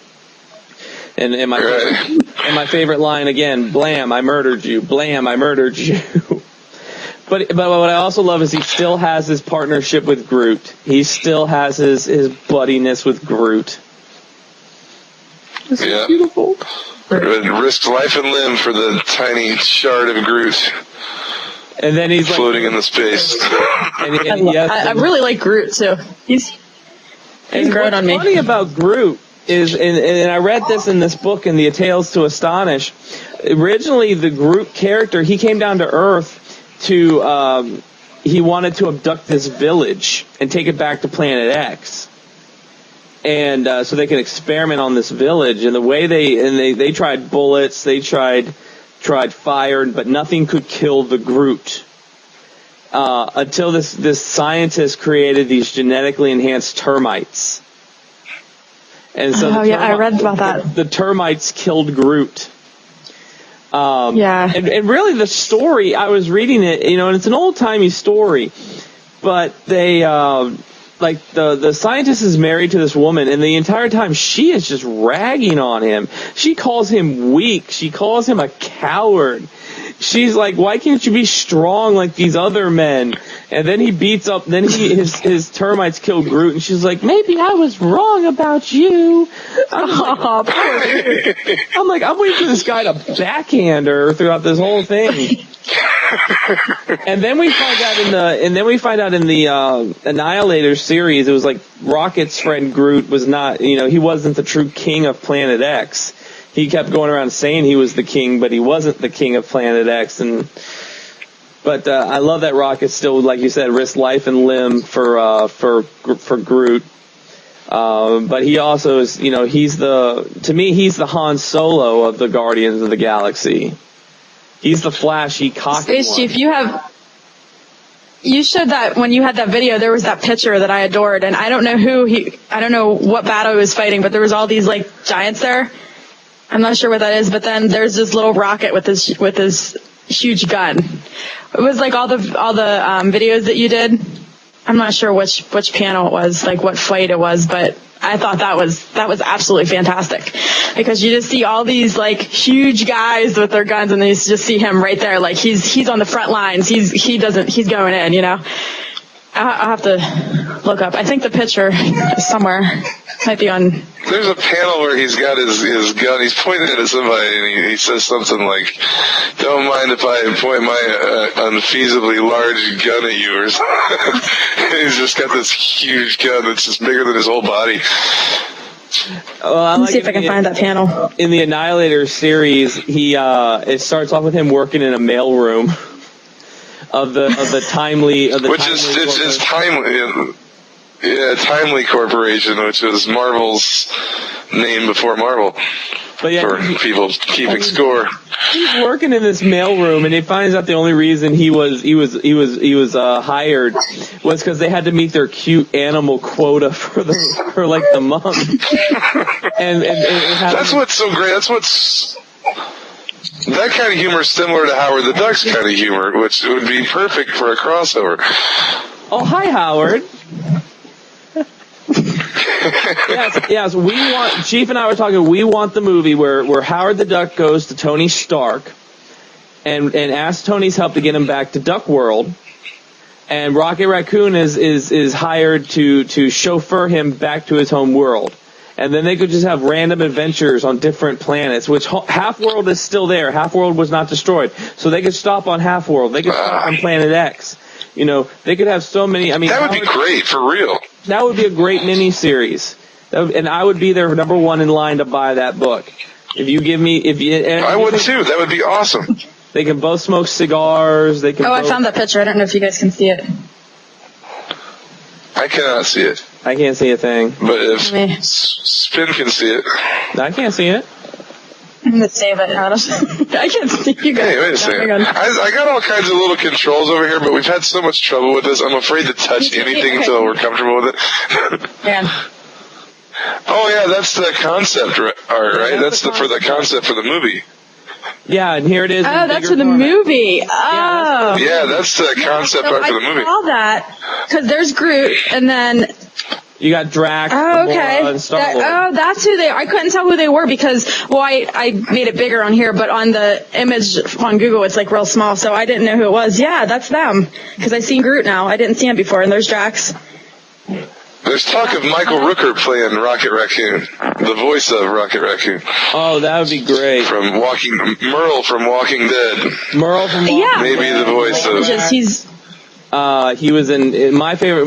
my favorite line again, blam, I murdered you. Blam, I murdered you. But what I also love is he still has his partnership with Groot. He still has his buddiness with Groot. It's beautiful. Risked life and limb for the tiny shard of Groot. And then he's floating in the space. I really like Groot too. He's grown on me. What's funny about Groot is, and I read this in this book in the Tales to Astonish. Originally, the Groot character, he came down to Earth to he wanted to abduct this village and take it back to Planet X, and so they could experiment on this village. And the way they tried bullets, they tried fire, but nothing could kill the Groot until this scientist created these genetically enhanced termites. And so I read about that. The termites killed Groot. And really the story, I was reading it, and it's an old-timey story, but they, the scientist is married to this woman, and the entire time she is just ragging on him. She calls him weak. She calls him a coward. She's like, why can't you be strong like these other men? And then he beats up, his termites kill Groot, and she's like, maybe I was wrong about you. I'm like, I'm waiting for this guy to backhand her throughout this whole thing. And then we find out in the Annihilator series, it was like Rocket's friend Groot was not, he wasn't the true king of Planet X. He kept going around saying he was the king, but he wasn't the king of Planet X. But I love that Rocket still, like you said, risked life and limb for Groot. But he also is, he's the Han Solo of the Guardians of the Galaxy. He's the flashy, cocky Space Chief, you showed that when you had that video, there was that picture that I adored, and I don't know what battle he was fighting, but there was all these like giants there. I'm not sure what that is, but then there's this little Rocket with this huge gun. It was like all the videos that you did. I'm not sure which panel it was, like what fight it was, but I thought that was absolutely fantastic, because you just see all these like huge guys with their guns, and then you just see him right there, like he's on the front lines. He's going in, I'll have to look up. I think the picture is somewhere. Might be on. There's a panel where he's got his gun. He's pointing it at somebody, and he says something like, "Don't mind if I point my unfeasibly large gun at you," or something. And he's just got this huge gun that's just bigger than his whole body. Let me see if I can find that panel. In the Annihilator series, it starts off with him working in a mailroom of the Timely It's Timely. Yeah, Timely Corporation, which was Marvel's name before Marvel. But yeah, for people keeping score. He's working in this mailroom, and he finds out the only reason he was hired was because they had to meet their cute animal quota for the month. and that's what's so great. That kind of humor is similar to Howard the Duck's kind of humor, which would be perfect for a crossover. Oh, hi, Howard. yes. Chief and I were talking. We want the movie where Howard the Duck goes to Tony Stark and asks Tony's help to get him back to Duck World, and Rocket Raccoon is hired to chauffeur him back to his home world, and then they could just have random adventures on different planets. Which Half World is still there. Half World was not destroyed, so they could stop on Half World. They could stop on Planet X. You know, they could have so many. I mean, that would be great for real. That would be a great mini-series. And I would be their number one in line to buy that book. If you give me, I would too. That would be awesome. They can both smoke cigars. They can. I found that picture. I don't know if you guys can see it. I cannot see it. I can't see a thing. But if Spin can see it, I can't see it. I'm gonna save it, Adam. I can't see you guys. Hey, wait a second. I got all kinds of little controls over here, but we've had so much trouble with this. I'm afraid to touch anything until we're comfortable with it. Yeah. Oh yeah, that's the concept art, right? Yeah, that's for the concept for the movie. Yeah, and here it is. Oh, that's for the movie. Oh. Yeah, that's the concept art for the movie. I saw that because there's Groot, and then you got Drax. Oh, okay. And Star-Lord. That's who they are. I couldn't tell who they were because, I made it bigger on here, but on the image on Google, it's like real small, so I didn't know who it was. Yeah, that's them. Because I seen Groot now. I didn't see him before, and there's Drax. There's talk of Michael Rooker playing Rocket Raccoon, the voice of Rocket Raccoon. Oh, that would be great. Merle from Walking Dead. Merle from Walking Dead. Maybe the voice of. He was in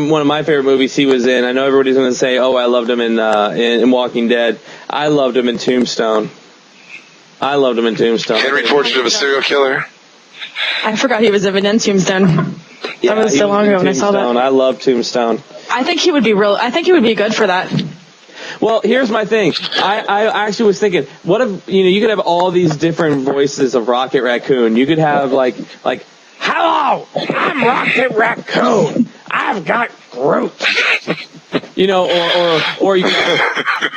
one of my favorite movies he was in. I know everybody's going to say, oh, I loved him in Walking Dead. I loved him in Tombstone. Henry Portrait of a Serial Killer. I forgot he was even in Tombstone. That was so long ago when I saw that. I love Tombstone. I think he would be good for that. Well, here's my thing. I actually was thinking, what if, you could have all these different voices of Rocket Raccoon. You could have like, hello, I'm Rocket Raccoon. I've got Groot.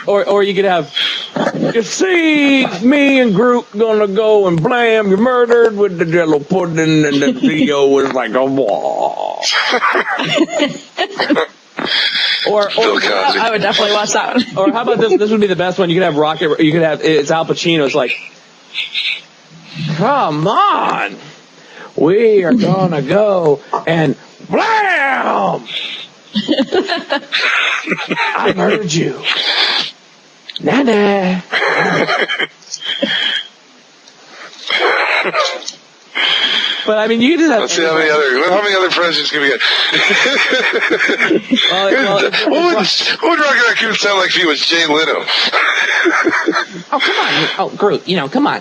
Or you could have, you see, me and Groot gonna go and blam, you're murdered with the jello pudding, and the video was like a wall. Or I would definitely watch that one. Or how about this? This would be the best one. You could have it's Al Pacino. It's like, come on, we are gonna go and blam. I heard you. Nana. But I mean, you just have. Let's see how many other presidents can we get. What would Rocket Raccoon sound like if he was Jay Leno? Oh, come on. Oh, Groot, come on.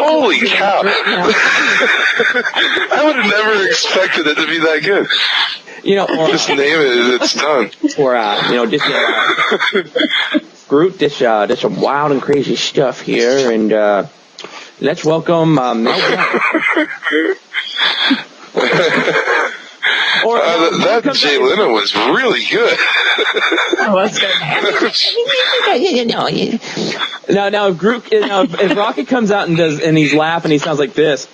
Holy cow. I would have never expected it to be that good. Or just name it, it's done. Or, Groot, this wild and crazy stuff here, and, let's welcome, that Jay Leno was really good. Oh, that's good. Now, if Rocket comes out and he's laughing, he sounds like this.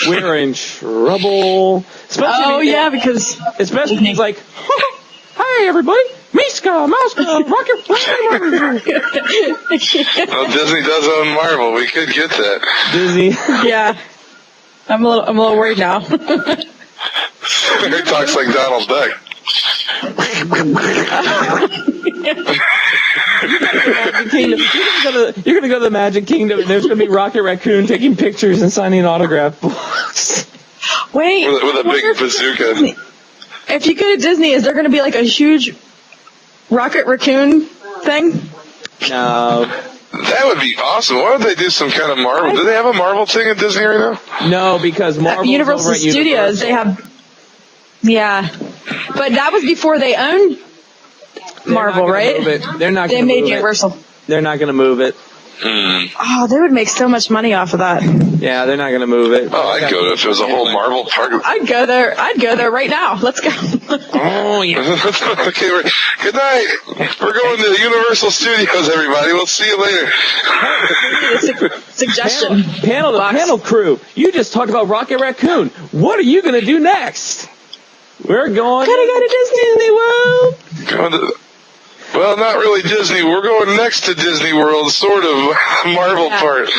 We're in trouble. Because especially he's like, hi everybody, Miska, Rocket. Well, Disney does own Marvel. We could get that. Disney. Yeah. I'm a little worried now. He talks like Donald Duck. You're gonna go to the Magic Kingdom, and there's gonna be Rocket Raccoon taking pictures and signing autograph books. Wait. With a big bazooka. If you go to Disney, is there going to be like a huge Rocket Raccoon thing? No. That would be awesome. Why don't they do some kind of Marvel? Do they have a Marvel thing at Disney right now? No, because Marvel's Universal over at Studios, Universal. they have. Yeah. But that was before they owned Marvel, right? They're not They gonna made move Universal. it. They're not going to move it. Oh, they would make so much money off of that. Yeah, they're not going to move it. Oh, I'd go to if it was a whole Marvel park. I'd go there right now. Let's go. Oh, yeah. Okay, good night. We're going to Universal Studios, everybody. We'll see you later. Suggestion. Panel crew, you just talked about Rocket Raccoon. What are you going to do next? We're going to Disney World. Going to, well, not really Disney. We're going next to Disney World, sort of Marvel part.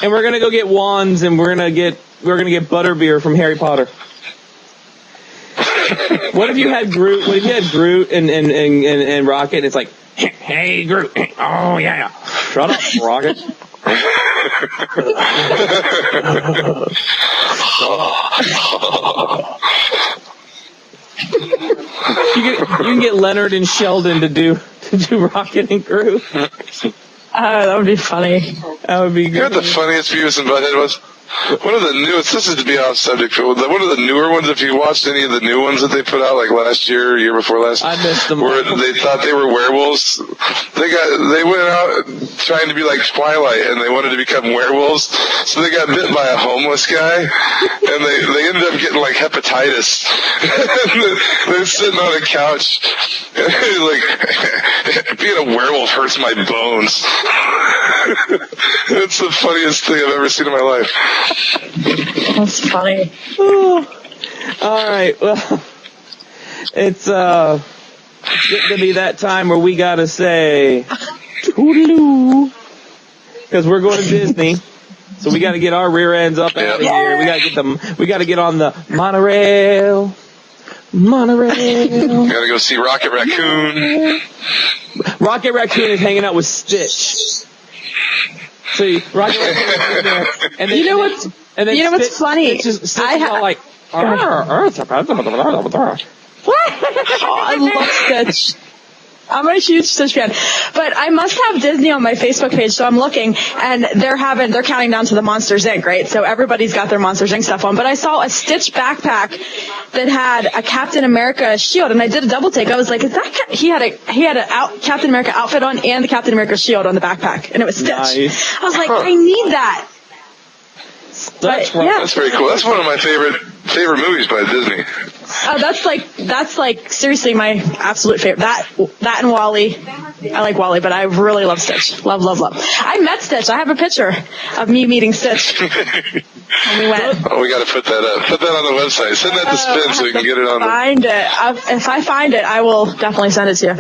And we're gonna go get wands, and we're gonna get butterbeer from Harry Potter. What if you had Groot? What if you had Groot and Rocket? And it's like, hey Groot, oh yeah, shut up, Rocket. You can get Leonard and Sheldon to do Rocket and Groot. That would be funny. That would be good. You know what the funniest Beavis and Butthead was? One of the newest, this is to be off subject, but one of the newer ones, if you watched any of the new ones that they put out, like last year, year before last, I missed them. where they thought they were werewolves. They went out trying to be like Twilight, and they wanted to become werewolves, so they got bit by a homeless guy, and they ended up getting like hepatitis. They're sitting on a couch, and like, being a werewolf hurts my bones. It's the funniest thing I've ever seen in my life. That's funny. All right. Well, it's getting to be that time where we gotta say toodaloo, because we're going to Disney, so we gotta get our rear ends up out of here. We gotta get on the monorail. Gotta go see Rocket Raccoon. Rocket Raccoon is hanging out with Stitch. So Rocket Raccoon is in there, and then, You know what's funny? Stitch is all like, I love Stitch. I'm a huge Stitch fan. But I must have Disney on my Facebook page, so I'm looking, and they're counting down to the Monsters Inc., right? So everybody's got their Monsters Inc. stuff on. But I saw a Stitch backpack that had a Captain America shield, and I did a double take. I was like, "Is that he had a Captain America outfit on and the Captain America shield on the backpack?" And it was Stitch. Nice. I was like, I need that. That's That's very cool. That's one of my favorite movies by Disney. Oh, that's like seriously my absolute favorite. That and Wall-E. I like Wall-E, but I really love Stitch. Love. I met Stitch. I have a picture of me meeting Stitch. And we went. Oh, we got to put that up. Put that on the website. Send that to Spin so we can get it on. If I find it, I will definitely send it to you.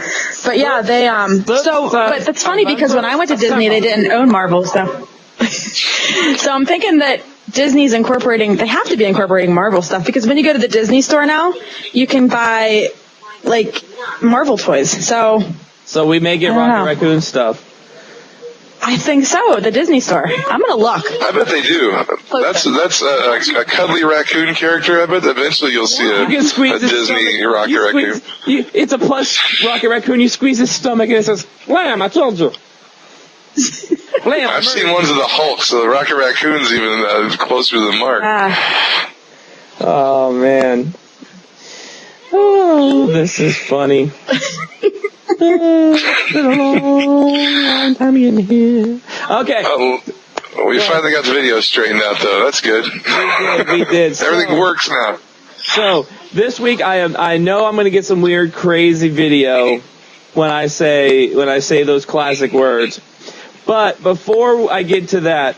But yeah, they but it's funny because when I went to Disney, they didn't own Marvel, so I'm thinking that Disney's they have to be incorporating Marvel stuff, because when you go to the Disney store now, you can buy like Marvel toys. So we may get Rocket Raccoon stuff. I think so. The Disney store. I'm gonna look. I bet they do. That's a cuddly raccoon character. I bet eventually you'll see a Disney Rocket Raccoon. It's a plush Rocket Raccoon. You squeeze his stomach and it says, "Wham! I told you." Wham! I've seen ones of the Hulk, so the Rocket Raccoon's even closer to the mark. Oh man. Oh, this is funny. It's been a long time in here. Okay. We finally got the video straightened out, though. That's good. We did. Everything works now. So this week I know I'm going to get some weird, crazy video when I say those classic words. But before I get to that,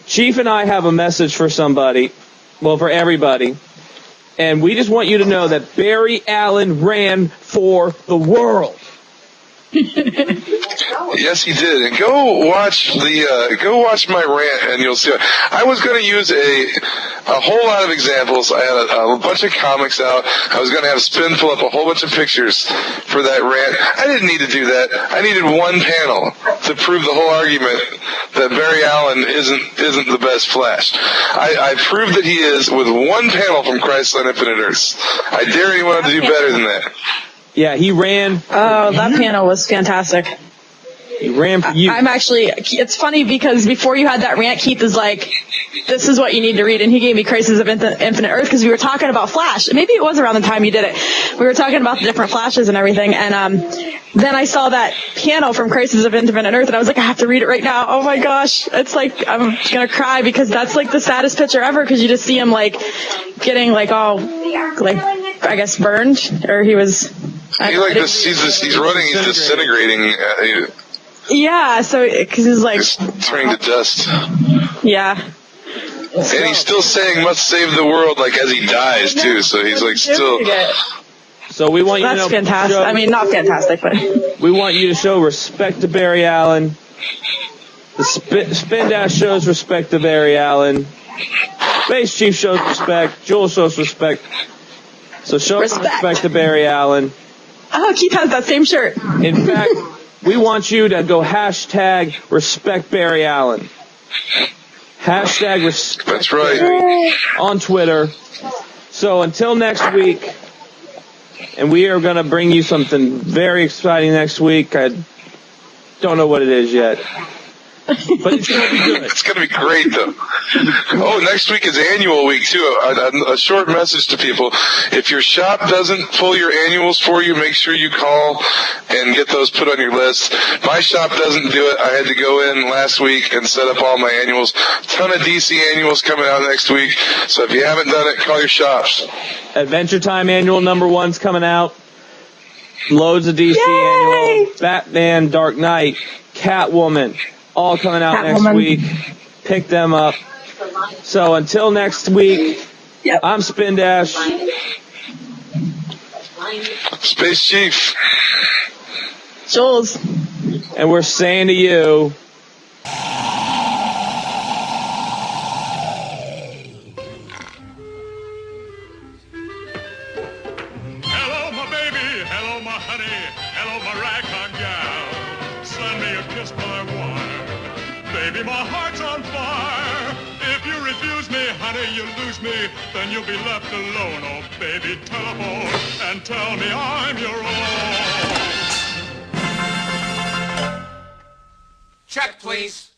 Chief and I have a message for somebody. Well, for everybody. And we just want you to know that Barry Allen ran for the world. Yes, he did. And go watch my rant, and you'll see. I was going to use a whole lot of examples. I had a bunch of comics out. I was going to have Spin pull up a whole bunch of pictures for that rant. I didn't need to do that. I needed one panel to prove the whole argument that Barry Allen isn't the best Flash. I proved that he is with one panel from Crisis on Infinite Earths. I dare anyone to do better than that. Yeah, he ran. Oh, that panel was fantastic. He ran for you. It's funny because before you had that rant, Keith is like, this is what you need to read. And he gave me Crisis of Infinite Earth because we were talking about Flash. Maybe it was around the time you did it. We were talking about the different Flashes and everything. And then I saw that panel from Crisis of Infinite Earth and I was like, I have to read it right now. Oh my gosh. It's like, I'm going to cry because that's like the saddest picture ever because you just see him like getting like all, like, I guess burned or he was. He's running, he's disintegrating. Yeah, so, because he's like. He's turning to dust. Yeah. And he's still saying, must save the world, like, as he dies, too, so he's, like, still. So we want you to know. That's fantastic. I mean, not fantastic, but. We want you to show respect to Barry Allen. The Spin Dash shows respect to Barry Allen. Base Chief shows respect. Joel shows respect. So show respect to Barry Allen. Oh, Keith has that same shirt. In fact, we want you to go hashtag respect Barry Allen. Hashtag respect That's right. Barry on Twitter. So until next week, and we are going to bring you something very exciting next week. I don't know what it is yet. But it's going to be good. It's going to be great, though. Oh, next week is annual week, too. A short message to people. If your shop doesn't pull your annuals for you, make sure you call and get those put on your list. My shop doesn't do it. I had to go in last week and set up all my annuals. Ton of DC annuals coming out next week. So if you haven't done it, call your shops. Adventure Time annual #1's coming out. Loads of DC annual. Batman, Dark Knight, Catwoman. All coming out next week. Pick them up. So until next week, I'm Spin Dash. Space Chief. Jules. And we're saying to you, hello, my baby. Hello, my honey. Hello, my ragtime gal. Send me a kiss, my wine. Baby, my heart's on fire. If you refuse me, honey, you lose me. Then you'll be left alone. Oh, baby, telephone and tell me I'm your own. Check, please.